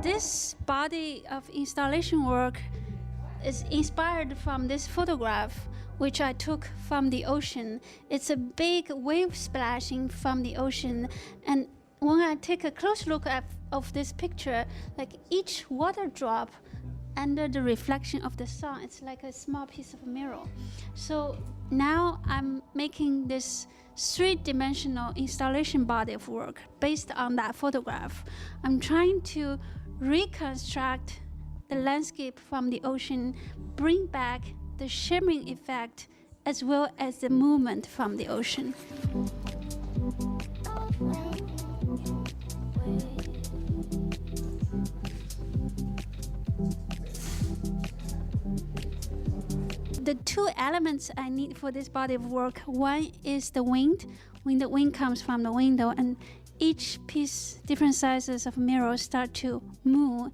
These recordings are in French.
This body of installation work is inspired from this photograph, which I took from the ocean. It's a big wave splashing from the ocean, and when I take a close look of this picture, like each water drop under the reflection of the sun, it's like a small piece of mirror. So now I'm making this three-dimensional installation body of work based on that photograph. I'm trying to reconstruct the landscape from the ocean, bring back the shimmering effect as well as the movement from the ocean. The two elements I need for this body of work, one is the wind, when the wind comes from the window, and each piece, different sizes of mirrors start to move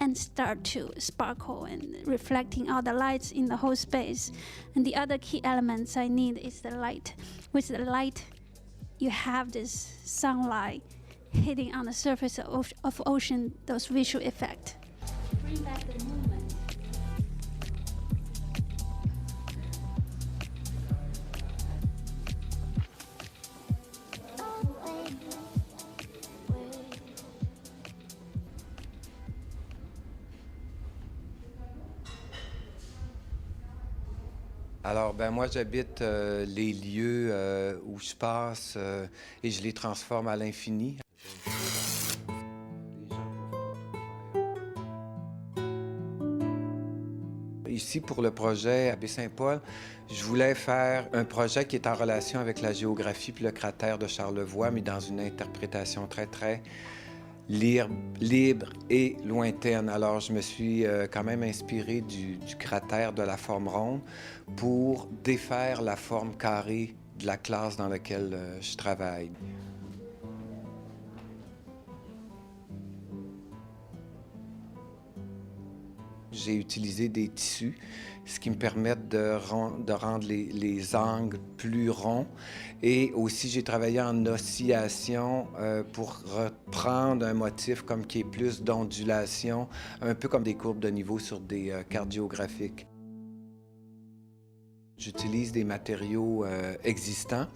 and start to sparkle and reflecting all the lights in the whole space. And the other key elements I need is the light. With the light, you have this sunlight hitting on the surface of ocean, those visual effects. Bring back the movement. Alors, moi, j'habite les lieux où je passe et je les transforme à l'infini. Ici, pour le projet à Baie-Saint-Paul, je voulais faire un projet qui est en relation avec la géographie puis le cratère de Charlevoix, mais dans une interprétation très libre et lointaine. Alors, je me suis quand même inspiré du cratère de la forme ronde pour défaire la forme carrée de la classe dans laquelle je travaille. J'ai utilisé des tissus, ce qui me permet de rendre les angles plus ronds. Et aussi, j'ai travaillé en oscillation pour reprendre un motif comme qui est plus d'ondulation, un peu comme des courbes de niveau sur des cartes géographiques. J'utilise des matériaux existants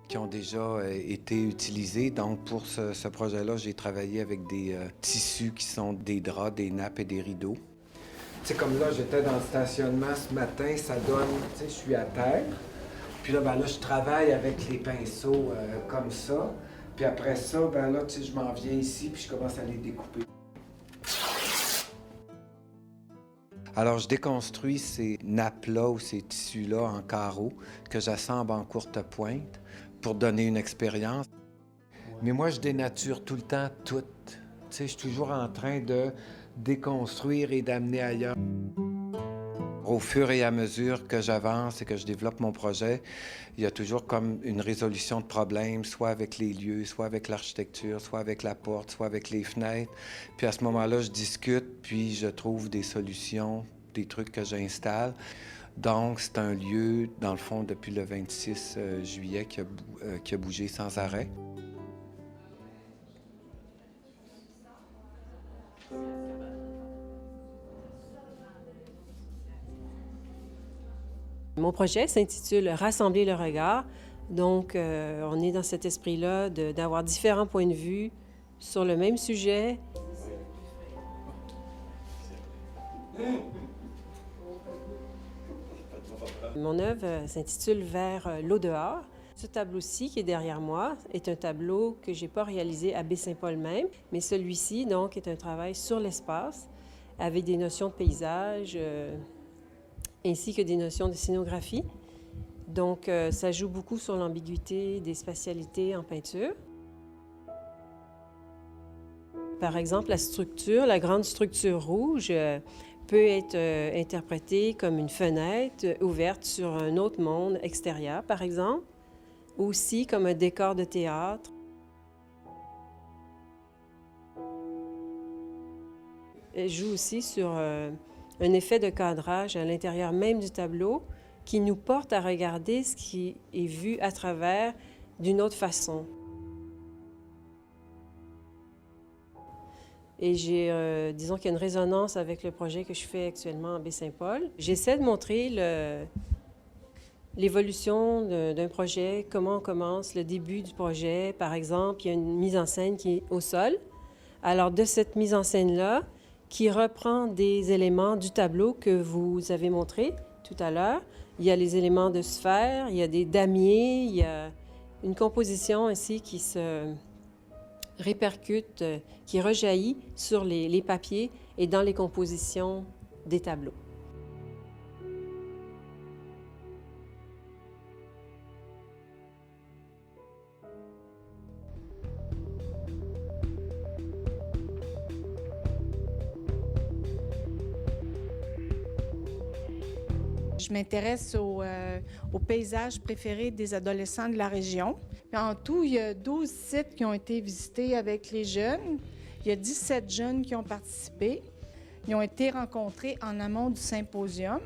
qui ont déjà été utilisés. Donc, pour ce projet-là, j'ai travaillé avec des tissus qui sont des draps, des nappes et des rideaux. Tu sais, comme là, j'étais dans le stationnement ce matin, ça donne, tu sais, je suis à terre. Puis là, je travaille avec les pinceaux comme ça. Puis après ça, là, tu sais, je m'en viens ici, puis je commence à les découper. Alors, je déconstruis ces nappes-là ou ces tissus-là en carreaux que j'assemble en courte pointe pour donner une expérience. Mais moi, je dénature tout le temps tout. Tu sais, je suis toujours en train de déconstruire et d'amener ailleurs. Au fur et à mesure que j'avance et que je développe mon projet, il y a toujours comme une résolution de problèmes, soit avec les lieux, soit avec l'architecture, soit avec la porte, soit avec les fenêtres. Puis à ce moment-là, je discute, puis je trouve des solutions, des trucs que j'installe. Donc, c'est un lieu, dans le fond, depuis le 26 juillet, qui a bougé sans arrêt. Mon projet s'intitule « Rassembler le regard ». Donc, on est dans cet esprit-là d'avoir différents points de vue sur le même sujet. Mon œuvre s'intitule « Vers l'eau dehors ». Ce tableau-ci, qui est derrière moi, est un tableau que je n'ai pas réalisé à Baie-Saint-Paul même, mais celui-ci, donc, est un travail sur l'espace, avec des notions de paysage, ainsi que des notions de scénographie. Donc, ça joue beaucoup sur l'ambiguïté des spatialités en peinture. Par exemple, la structure, la grande structure rouge peut être interprétée comme une fenêtre ouverte sur un autre monde extérieur, par exemple, aussi comme un décor de théâtre. Elle joue aussi sur un effet de cadrage à l'intérieur même du tableau qui nous porte à regarder ce qui est vu à travers d'une autre façon. Et disons qu'il y a une résonance avec le projet que je fais actuellement à Baie-Saint-Paul. J'essaie de montrer l'évolution d'un projet, comment on commence, le début du projet. Par exemple, il y a une mise en scène qui est au sol. Alors, de cette mise en scène-là, qui reprend des éléments du tableau que vous avez montré tout à l'heure, il y a les éléments de sphère, il y a des damiers, il y a une composition ainsi qui se répercute, qui rejaillit sur les papiers et dans les compositions des tableaux. Je m'intéresse aux paysages préférés des adolescents de la région. En tout, il y a 12 sites qui ont été visités avec les jeunes. Il y a 17 jeunes qui ont participé. Ils ont été rencontrés en amont du symposium.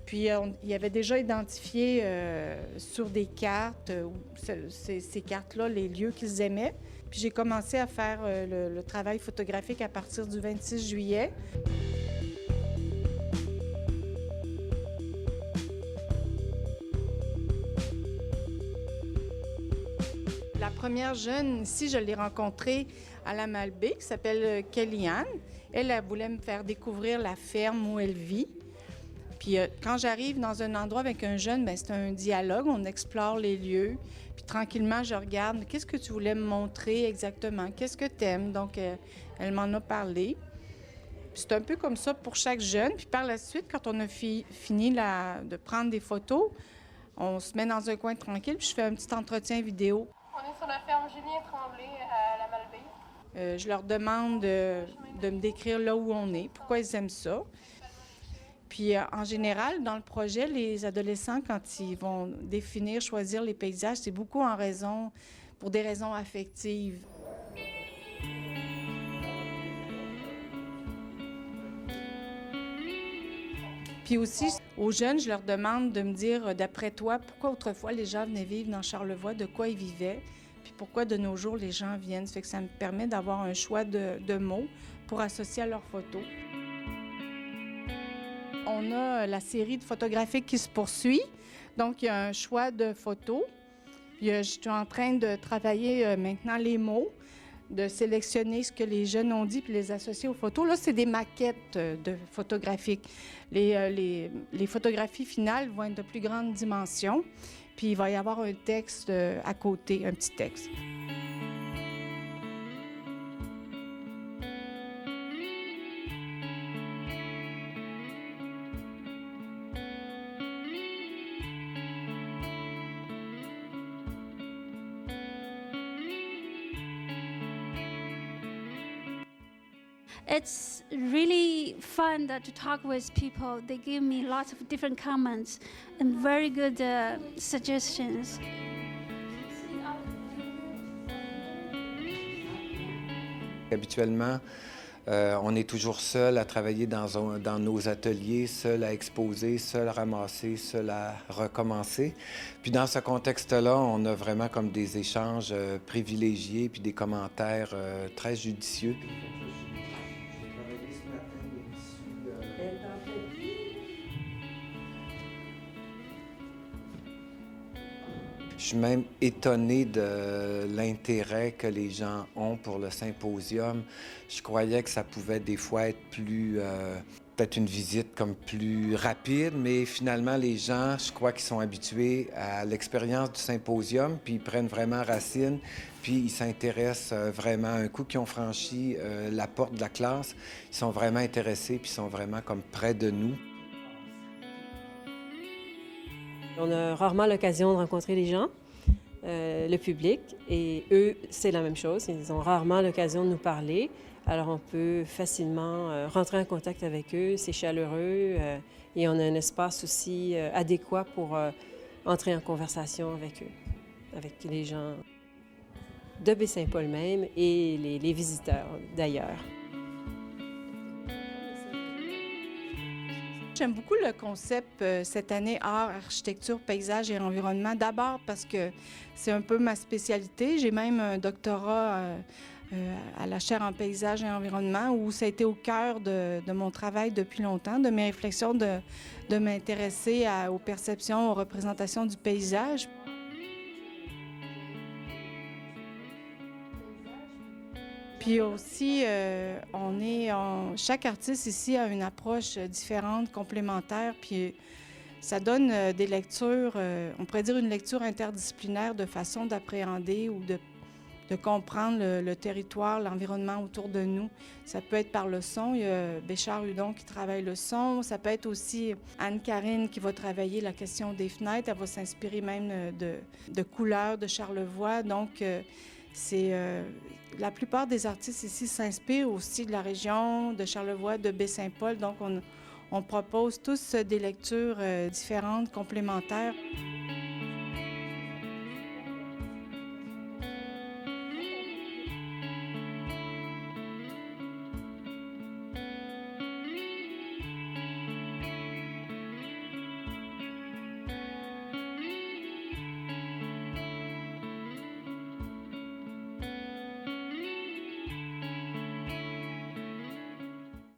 Puis, il y avait déjà identifié sur des cartes, ces cartes-là, les lieux qu'ils aimaient. Puis, j'ai commencé à faire le travail photographique à partir du 26 juillet. La première jeune ici, je l'ai rencontrée à la Malbaie, qui s'appelle Kellyanne. Elle voulait me faire découvrir la ferme où elle vit. Puis quand j'arrive dans un endroit avec un jeune, bien, c'est un dialogue, on explore les lieux. Puis tranquillement, je regarde, qu'est-ce que tu voulais me montrer exactement? Qu'est-ce que tu aimes? Donc, elle m'en a parlé. Puis c'est un peu comme ça pour chaque jeune. Puis par la suite, quand on a fini de prendre des photos, on se met dans un coin tranquille, puis je fais un petit entretien vidéo. On est sur la ferme Julien Tremblay à la Malbaie. Je leur demande de me décrire là où on est, pourquoi ils aiment ça. Puis en général, dans le projet, les adolescents, quand ils vont définir, choisir les paysages, c'est beaucoup pour des raisons affectives. Puis aussi, aux jeunes, je leur demande de me dire, d'après toi, pourquoi autrefois les gens venaient vivre dans Charlevoix, de quoi ils vivaient, puis pourquoi de nos jours les gens viennent. Ça fait que ça me permet d'avoir un choix de mots pour associer à leurs photos. On a la série de photographiques qui se poursuit, donc il y a un choix de photos. Je suis en train de travailler maintenant les mots, de sélectionner ce que les jeunes ont dit puis les associer aux photos. Là, c'est des maquettes de photographiques. Les photographies finales vont être de plus grande dimension, puis il va y avoir un texte à côté, un petit texte. It's really fun to talk with people. They give me lots of different comments and very good suggestions. Habituellement, on est toujours seul à travailler dans nos ateliers, seul à exposer, seul à ramasser, seul à recommencer. Puis dans ce contexte-là, on a vraiment comme des échanges privilégiés puis des commentaires très judicieux. Je suis même étonné de l'intérêt que les gens ont pour le symposium. Je croyais que ça pouvait des fois être peut-être une visite comme plus rapide, mais finalement, les gens, je crois qu'ils sont habitués à l'expérience du symposium, puis ils prennent vraiment racine, puis ils s'intéressent vraiment. Un coup qu'ils ont franchi la porte de la classe, ils sont vraiment intéressés, puis ils sont vraiment comme près de nous. On a rarement l'occasion de rencontrer les gens, le public, et eux, c'est la même chose. Ils ont rarement l'occasion de nous parler. Alors, on peut facilement rentrer en contact avec eux. C'est chaleureux et on a un espace aussi adéquat pour entrer en conversation avec eux, avec les gens de Baie-Saint-Paul même et les visiteurs d'ailleurs. J'aime beaucoup le concept cette année art, architecture, paysage et environnement. D'abord parce que c'est un peu ma spécialité. J'ai même un doctorat à la chaire en paysage et environnement où ça a été au cœur de mon travail depuis longtemps, de mes réflexions, de m'intéresser aux perceptions, aux représentations du paysage. Puis aussi, chaque artiste ici a une approche différente, complémentaire, puis ça donne des lectures, on pourrait dire une lecture interdisciplinaire de façon d'appréhender ou de comprendre le territoire, l'environnement autour de nous. Ça peut être par le son, il y a Béchard Hudon qui travaille le son, ça peut être aussi Anne-Karine qui va travailler la question des fenêtres, elle va s'inspirer même de couleurs de Charlevoix, donc la plupart des artistes ici s'inspirent aussi de la région, de Charlevoix, de Baie-Saint-Paul. Donc, on propose tous des lectures différentes, complémentaires.